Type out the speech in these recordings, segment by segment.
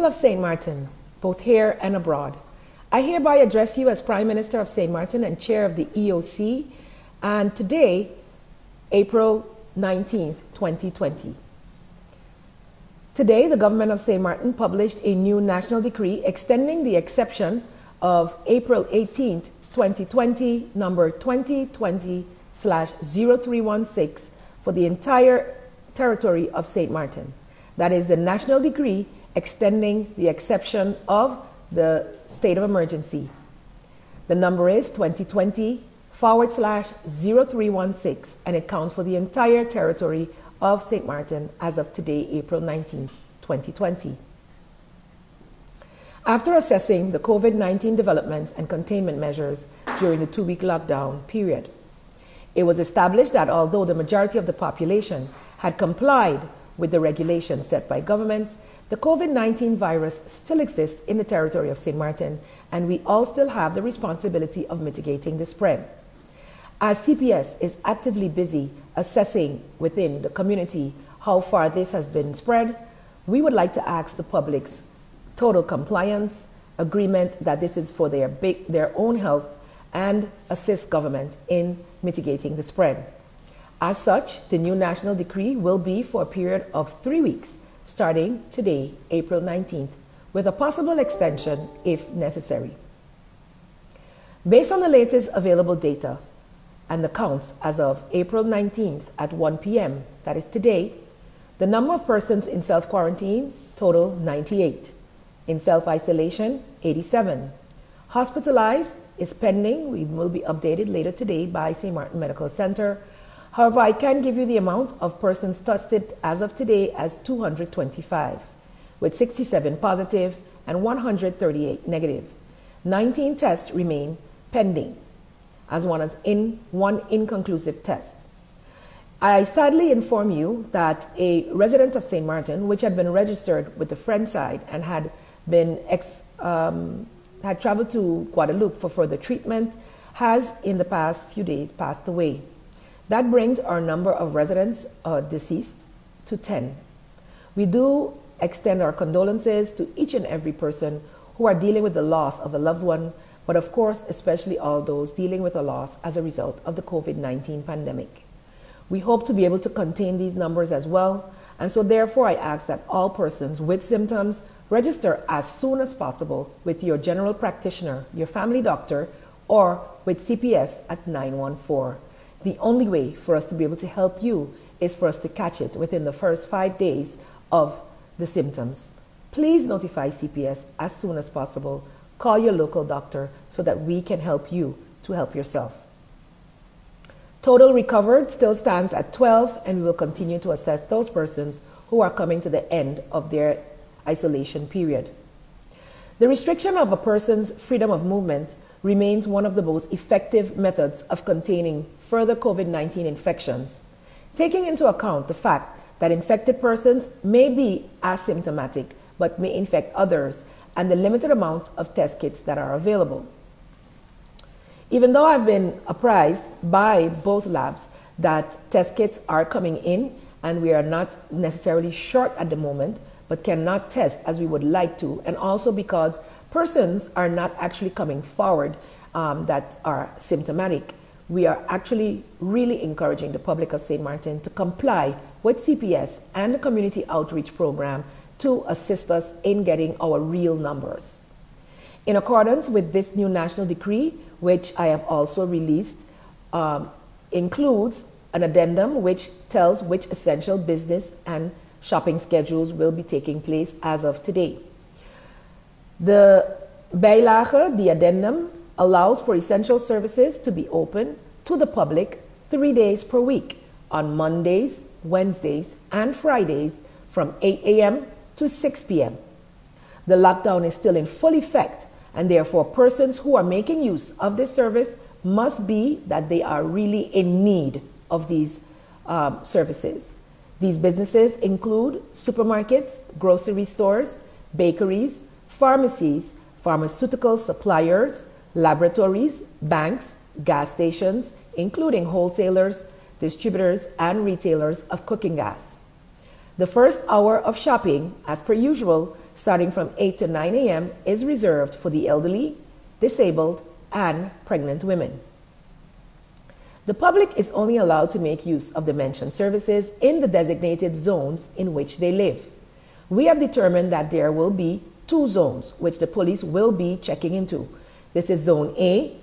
people of St. Martin, both here and abroad, I hereby address you as Prime Minister of St. Martin and Chair of the EOC, and today, April 19th, 2020. Today, the government of St. Martin published a new national decree extending the exception of April 18th, 2020, number 2020/0316 for the entire territory of St. Martin. That is the national decree extending the exception of the state of emergency. The number is 2020/0316, and it counts for the entire territory of St. Martin as of today, April 19, 2020. After assessing the COVID-19 developments and containment measures during the 2-week lockdown period, it was established that although the majority of the population had complied with the regulations set by government, the COVID-19 virus still exists in the territory of St. Martin, and we all still have the responsibility of mitigating the spread. As CPS is actively busy assessing within the community how far this has been spread, we would like to ask the public's total compliance, agreement that this is for their own health, and assist government in mitigating the spread. As such, the new national decree will be for a period of 3 weeks, starting today, April 19th, with a possible extension if necessary. Based on the latest available data and the counts as of April 19th at 1 p.m., that is today, the number of persons in self-quarantine total 98, in self-isolation 87. Hospitalized is pending. We will be updated later today by St. Martin Medical Center. However, I can give you the amount of persons tested as of today as 225, with 67 positive and 138 negative. 19 tests remain pending, as one inconclusive test. I sadly inform you that a resident of St. Martin, which had been registered with the Friend side and had traveled to Guadeloupe for further treatment, has in the past few days passed away. That brings our number of residents deceased to 10. We do extend our condolences to each and every person who are dealing with the loss of a loved one, but of course, especially all those dealing with a loss as a result of the COVID-19 pandemic. We hope to be able to contain these numbers as well, and so therefore I ask that all persons with symptoms register as soon as possible with your general practitioner, your family doctor, or with CPS at 914. The only way for us to be able to help you is for us to catch it within the first 5 days of the symptoms. Please notify CPS as soon as possible. Call your local doctor so that we can help you to help yourself. Total recovered still stands at 12, and we will continue to assess those persons who are coming to the end of their isolation period. The restriction of a person's freedom of movement remains one of the most effective methods of containing further COVID-19 infections, taking into account the fact that infected persons may be asymptomatic but may infect others, and the limited amount of test kits that are available. Even though I've been apprised by both labs that test kits are coming in and we are not necessarily short at the moment, but cannot test as we would like to, and also because persons are not actually coming forward that are symptomatic, we are actually really encouraging the public of St. Martin to comply with CPS and the community outreach program to assist us in getting our real numbers. In accordance with this new national decree, which I have also released, includes an addendum which tells which essential business and shopping schedules will be taking place as of today. The bijlage, the addendum, allows for essential services to be open to the public 3 days per week on Mondays, Wednesdays, and Fridays from 8 a.m. to 6 p.m. The lockdown is still in full effect, and therefore persons who are making use of this service must be that they are really in need of these services. These businesses include supermarkets, grocery stores, bakeries, pharmacies, pharmaceutical suppliers, laboratories, banks, gas stations, including wholesalers, distributors, and retailers of cooking gas. The first hour of shopping, as per usual, starting from 8 to 9 a.m. is reserved for the elderly, disabled, and pregnant women. The public is only allowed to make use of the mentioned services in the designated zones in which they live. We have determined that there will be 2 zones which the police will be checking into. This is Zone A,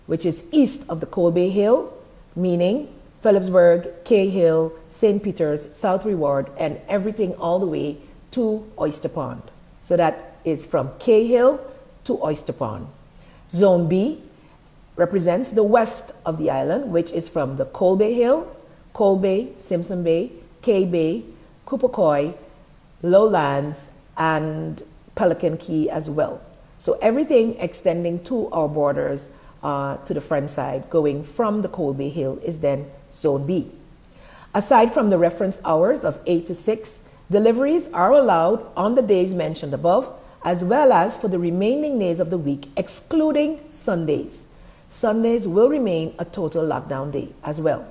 which is east of the Cold Bay Hill, meaning Phillipsburg, Cahill, St. Peter's, South Reward, and everything all the way to Oyster Pond. So that is from Cahill to Oyster Pond. Zone B represents the west of the island, which is from the Cold Bay Hill, Cold Bay, Simpson Bay, Key Bay, Kupakoy, Lowlands, and Pelican Key as well. So everything extending to our borders to the front side, going from the Cold Bay Hill, is then Zone B. Aside from the reference hours of 8 to 6, deliveries are allowed on the days mentioned above, as well as for the remaining days of the week, excluding Sundays. Sundays will remain a total lockdown day as well.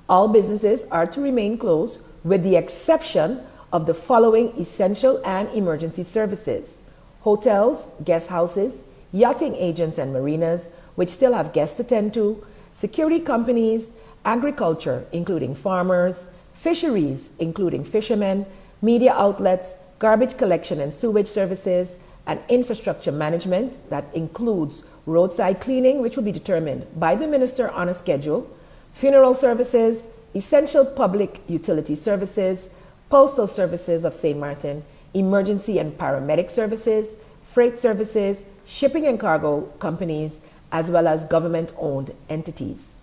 All businesses are to remain closed with the exception of the following essential and emergency services: hotels, guest houses, yachting agents and marinas, which still have guests to tend to, security companies, agriculture, including farmers, fisheries, including fishermen, media outlets, garbage collection and sewage services, and infrastructure management, that includes roadside cleaning, which will be determined by the minister on a schedule, funeral services, essential public utility services, postal services of St. Martin, emergency and paramedic services, freight services, shipping and cargo companies, as well as government-owned entities.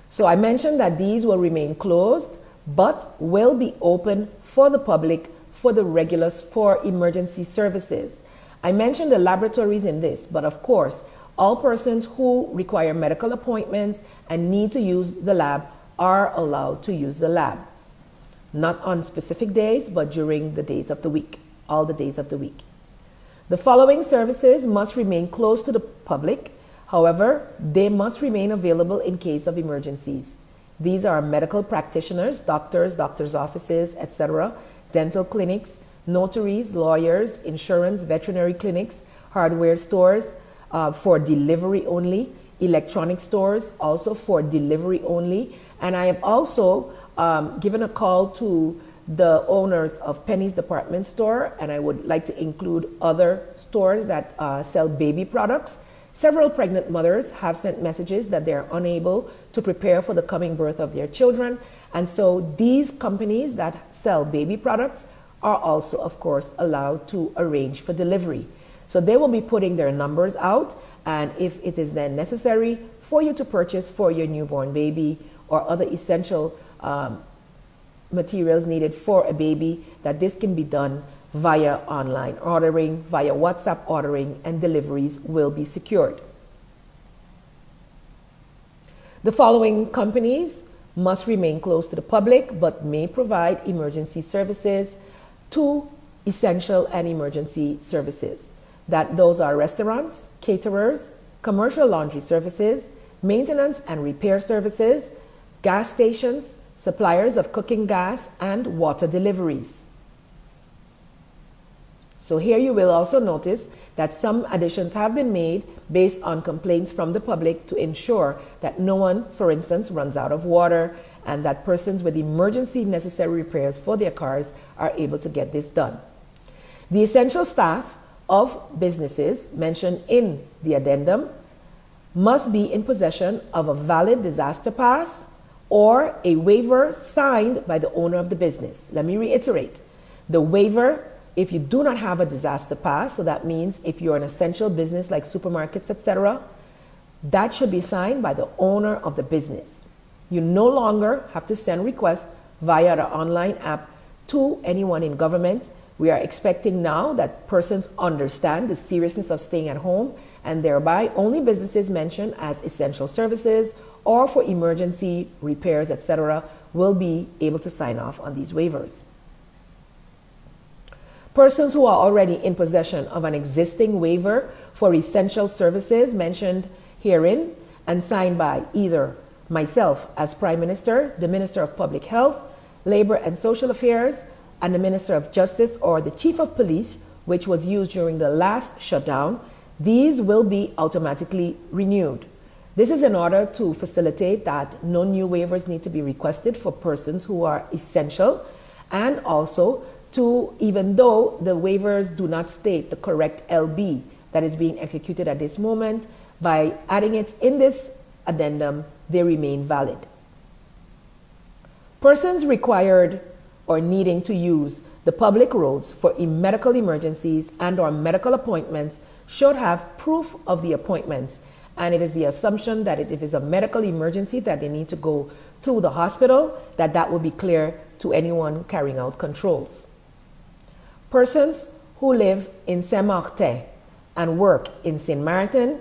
So I mentioned that these will remain closed, but will be open for the public for the regulars for emergency services. I mentioned the laboratories in this, but of course, all persons who require medical appointments and need to use the lab are allowed to use the lab. Not on specific days, but during the days of the week, all the days of the week. The following services must remain closed to the public. However, they must remain available in case of emergencies. These are medical practitioners, doctors, doctors' offices, etc., dental clinics, notaries, lawyers, insurance, veterinary clinics, hardware stores for delivery only, electronic stores also for delivery only. And I have also given a call to the owners of Penny's department store, and I would like to include other stores that sell baby products. Several pregnant mothers have sent messages that they are unable to prepare for the coming birth of their children. And so these companies that sell baby products are also, of course, allowed to arrange for delivery. So they will be putting their numbers out, and if it is then necessary for you to purchase for your newborn baby or other essential materials needed for a baby, that this can be done via online ordering, via WhatsApp ordering, and deliveries will be secured. The following companies must remain closed to the public but may provide emergency services to essential and emergency services. Those are restaurants, caterers, commercial laundry services, maintenance and repair services, gas stations, suppliers of cooking gas, and water deliveries. So here you will also notice that some additions have been made based on complaints from the public to ensure that no one, for instance, runs out of water, and that persons with emergency necessary repairs for their cars are able to get this done. The essential staff of businesses mentioned in the addendum must be in possession of a valid disaster pass or a waiver signed by the owner of the business. Let me reiterate. The waiver, if you do not have a disaster pass, so that means if you're an essential business like supermarkets, etc., that should be signed by the owner of the business. You no longer have to send requests via the online app to anyone in government. We are expecting now that persons understand the seriousness of staying at home, and thereby only businesses mentioned as essential services or for emergency repairs, etc., will be able to sign off on these waivers. Persons who are already in possession of an existing waiver for essential services mentioned herein and signed by either myself as Prime Minister, the Minister of Public Health, Labor and Social Affairs, and the Minister of Justice or the Chief of Police, which was used during the last shutdown, these will be automatically renewed. This is in order to facilitate that no new waivers need to be requested for persons who are essential, and also to, even though the waivers do not state the correct LB that is being executed at this moment, by adding it in this addendum, they remain valid. Persons required or needing to use the public roads for medical emergencies and or medical appointments should have proof of the appointments. And it is the assumption that if it's a medical emergency that they need to go to the hospital, that will be clear to anyone carrying out controls. Persons who live in Saint-Martin and work in St. Martin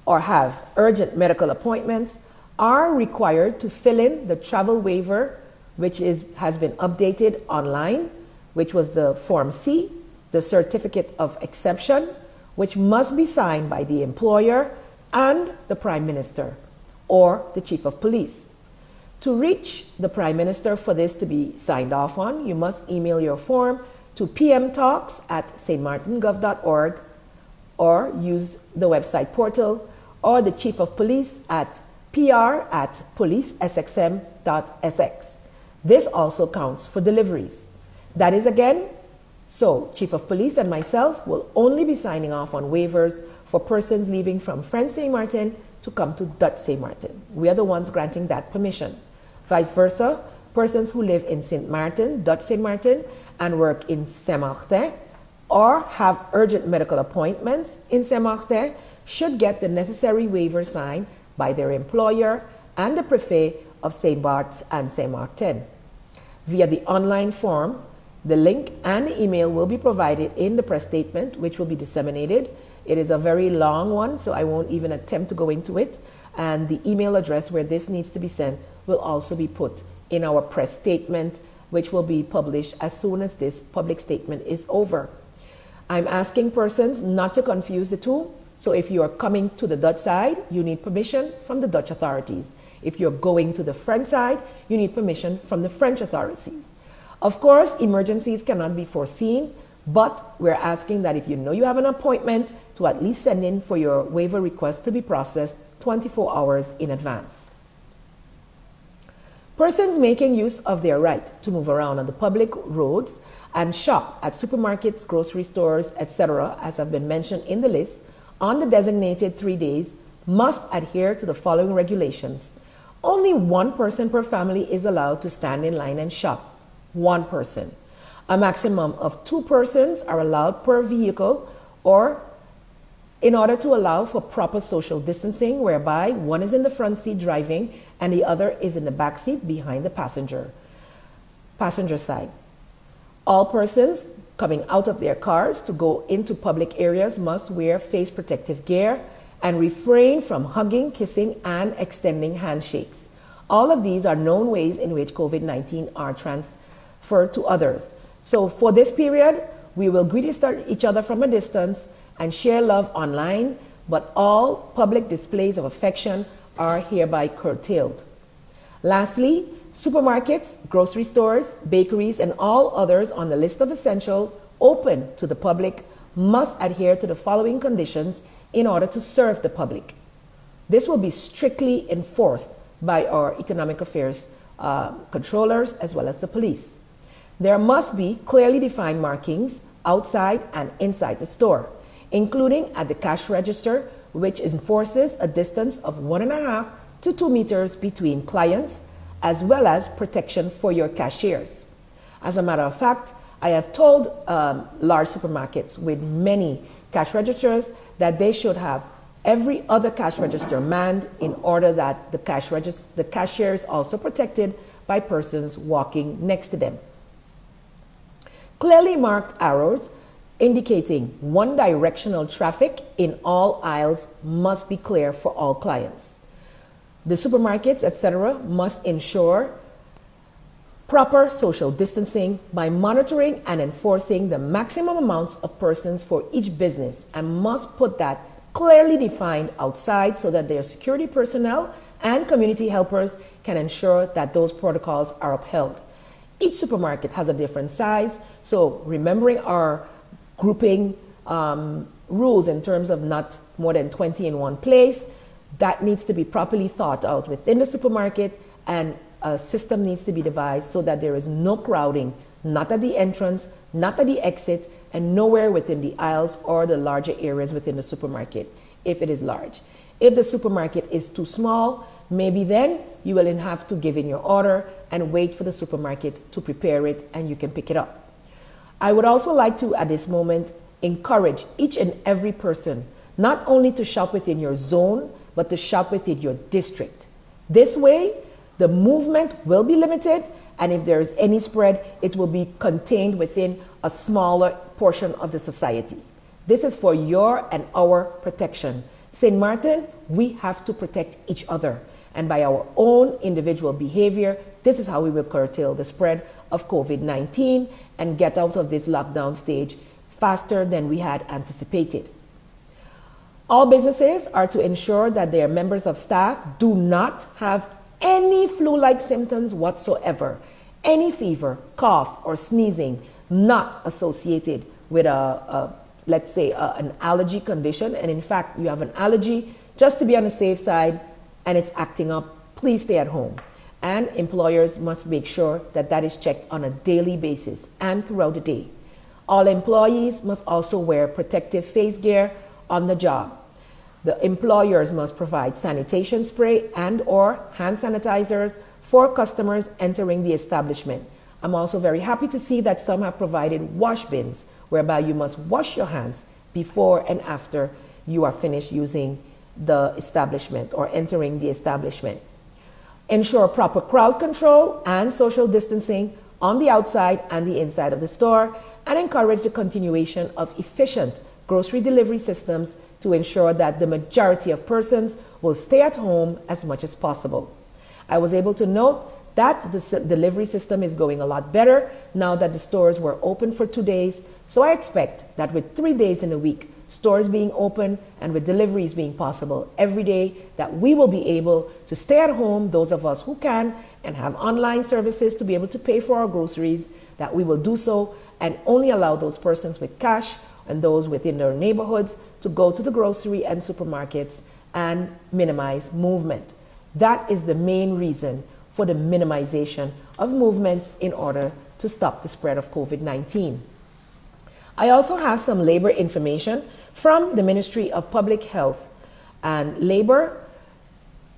or have urgent medical appointments are required to fill in the travel waiver, which has been updated online, which was the Form C, the Certificate of Exception, which must be signed by the employer and the Prime Minister or the Chief of Police. To reach the Prime Minister for this to be signed off on, you must email your form to pmtalks@stmartingov.org or use the website portal, or the Chief of Police at pr@policesxm.sx. This also counts for deliveries. That is again, so Chief of Police and myself will only be signing off on waivers for persons leaving from French St. Martin to come to Dutch St. Martin. We are the ones granting that permission. Vice versa, persons who live in St. Martin, Dutch St. Martin, and work in Saint-Martin or have urgent medical appointments in Saint-Martin should get the necessary waiver signed by their employer and the Prefet of St. Barth and St. Martin. Via the online form, the link and the email will be provided in the press statement, which will be disseminated. It is a very long one, so I won't even attempt to go into it. And the email address where this needs to be sent will also be put in our press statement, which will be published as soon as this public statement is over. I'm asking persons not to confuse the two. So if you are coming to the Dutch side, you need permission from the Dutch authorities. If you're going to the French side, you need permission from the French authorities. Of course, emergencies cannot be foreseen, but we're asking that if you know you have an appointment, to at least send in for your waiver request to be processed 24 hours in advance. Persons making use of their right to move around on the public roads and shop at supermarkets, grocery stores, etc., as have been mentioned in the list, on the designated 3 days must adhere to the following regulations. Only one person per family is allowed to stand in line and shop. One person. A maximum of 2 persons are allowed per vehicle, or in order to allow for proper social distancing, whereby one is in the front seat driving and the other is in the back seat behind the passenger side. All persons coming out of their cars to go into public areas must wear face protective gear and refrain from hugging, kissing, and extending handshakes. All of these are known ways in which COVID-19 are transferred to others. So for this period, we will greet each other from a distance and share love online, but all public displays of affection are hereby curtailed. Lastly, supermarkets, grocery stores, bakeries, and all others on the list of essential open to the public must adhere to the following conditions in order to serve the public. This will be strictly enforced by our economic affairs controllers as well as the police. There must be clearly defined markings outside and inside the store, including at the cash register, which enforces a distance of 1.5 to 2 meters between clients, as well as protection for your cashiers. As a matter of fact, I have told large supermarkets with many cash registers that they should have every other cash register manned in order that the cashier is also protected by persons walking next to them. Clearly marked arrows indicating one-directional traffic in all aisles must be clear for all clients. The supermarkets, etc., must ensure proper social distancing by monitoring and enforcing the maximum amounts of persons for each business, and must put that clearly defined outside so that their security personnel and community helpers can ensure that those protocols are upheld. Each supermarket has a different size, so remembering our grouping rules in terms of not more than 20 in one place, that needs to be properly thought out within the supermarket, and a system needs to be devised so that there is no crowding, not at the entrance, not at the exit, and nowhere within the aisles or the larger areas within the supermarket, if it is large. If the supermarket is too small, maybe then you will have to give in your order and wait for the supermarket to prepare it and you can pick it up. I would also like to, at this moment, encourage each and every person not only to shop within your zone, but to shop within your district. This way, the movement will be limited, and if there is any spread, it will be contained within a smaller portion of the society. This is for your and our protection. St. Martin, we have to protect each other. And by our own individual behavior, this is how we will curtail the spread of COVID-19 and get out of this lockdown stage faster than we had anticipated. All businesses are to ensure that their members of staff do not have any flu-like symptoms whatsoever, any fever, cough, or sneezing not associated with let's say, an allergy condition. And in fact, you have an allergy, just to be on the safe side, and it's acting up, please stay at home. And employers must make sure that that is checked on a daily basis and throughout the day. All employees must also wear protective face gear on the job. The employers must provide sanitation spray and or hand sanitizers for customers entering the establishment. I'm also very happy to see that some have provided wash bins, whereby you must wash your hands before and after you are finished using the establishment or entering the establishment. Ensure proper crowd control and social distancing on the outside and the inside of the store, and encourage the continuation of efficient grocery delivery systems to ensure that the majority of persons will stay at home as much as possible. I was able to note that the delivery system is going a lot better now that the stores were open for 2 days. So I expect that with 3 days in a week, stores being open and with deliveries being possible every day, that we will be able to stay at home, those of us who can, and have online services to be able to pay for our groceries, that we will do so and only allow those persons with cash and those within their neighborhoods to go to the grocery and supermarkets and minimize movement. That is the main reason for the minimization of movement in order to stop the spread of COVID-19. I also have some labor information from the Ministry of Public Health and Labor,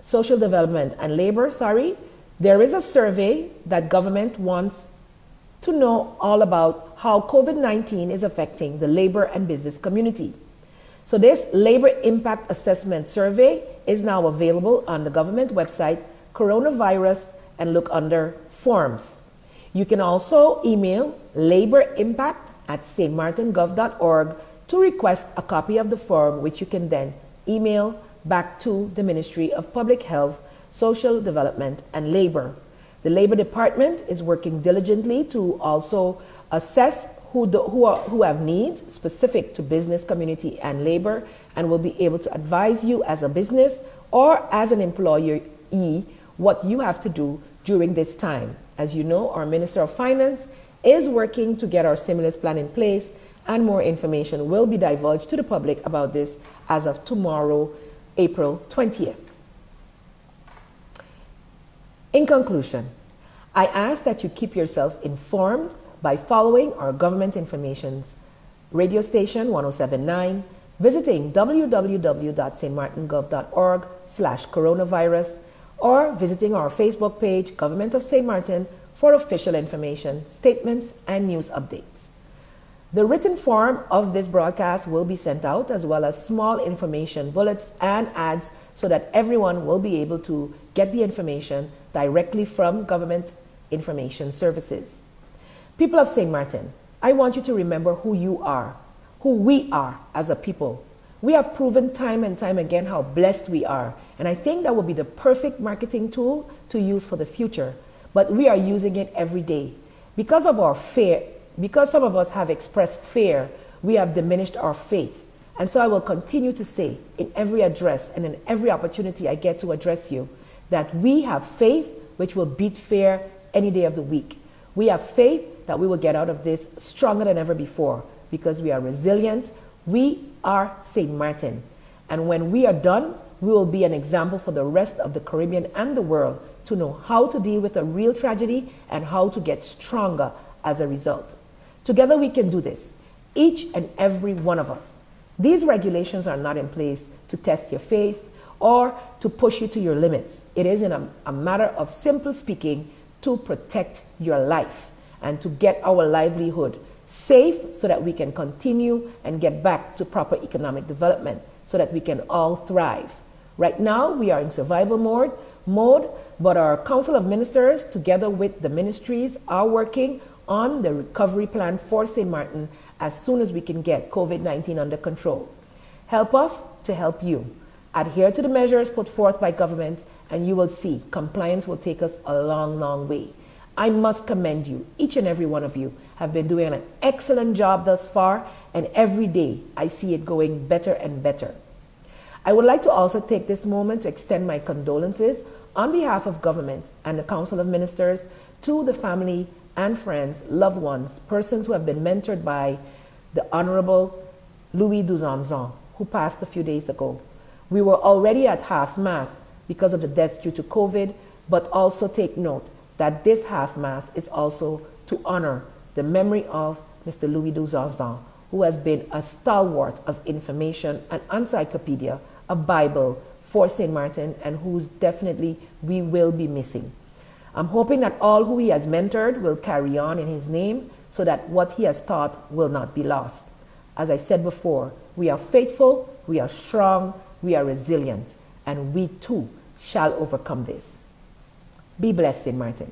Social Development and Labor, There is a survey that government wants to know all about how COVID-19 is affecting the labor and business community. So this Labor Impact Assessment Survey is now available on the government website, Coronavirus, and look under Forms. You can also email laborimpact@stmartingov.org to request a copy of the form, which you can then email back to the Ministry of Public Health, Social Development, and Labor. The Labor Department is working diligently to also assess who have needs specific to business, community, and labor, and will be able to advise you as a business or as an employee what you have to do during this time. As you know, our Minister of Finance is working to get our stimulus plan in place, and more information will be divulged to the public about this as of tomorrow, April 20th. In conclusion, I ask that you keep yourself informed by following our government information's radio station 1079, visiting www.stmartingov.org/coronavirus, or visiting our Facebook page, Government of St. Martin, for official information, statements, and news updates. The written form of this broadcast will be sent out, as well as small information bullets and ads, so that everyone will be able to get the information directly from government information services. People of St. Martin, I want you to remember who you are, who we are as a people. We have proven time and time again how blessed we are, and I think that will be the perfect marketing tool to use for the future. But we are using it every day. Because of our fear, because some of us have expressed fear, we have diminished our faith. And so I will continue to say in every address and in every opportunity I get to address you, that we have faith which will beat fear any day of the week. We have faith that we will get out of this stronger than ever before because we are resilient. We are St. Martin. And when we are done, we will be an example for the rest of the Caribbean and the world to know how to deal with a real tragedy and how to get stronger as a result. Together we can do this, each and every one of us. These regulations are not in place to test your faith or to push you to your limits. It is in a matter of simple speaking to protect your life and to get our livelihood safe so that we can continue and get back to proper economic development so that we can all thrive. Right now, we are in survival mode, but our Council of Ministers, together with the ministries, are working on the recovery plan for St. Martin as soon as we can get COVID-19 under control. Help us to help you. Adhere to the measures put forth by government, and you will see compliance will take us a long, long way. I must commend you. Each and every one of you have been doing an excellent job thus far, and every day I see it going better and better. I would like to also take this moment to extend my condolences on behalf of government and the Council of Ministers to the family and friends, loved ones, persons who have been mentored by the Honorable Louis Duzanzon, who passed a few days ago. We were already at half-mast because of the deaths due to COVID, but also take note that this half-mast is also to honor the memory of Mr. Louis Duzanzon, who has been a stalwart of information, an encyclopedia, a Bible for St. Martin, and whose definitely we will be missing. I'm hoping that all who he has mentored will carry on in his name so that what he has taught will not be lost. As I said before, we are faithful, we are strong, we are resilient, and we too shall overcome this. Be blessed, St. Martin.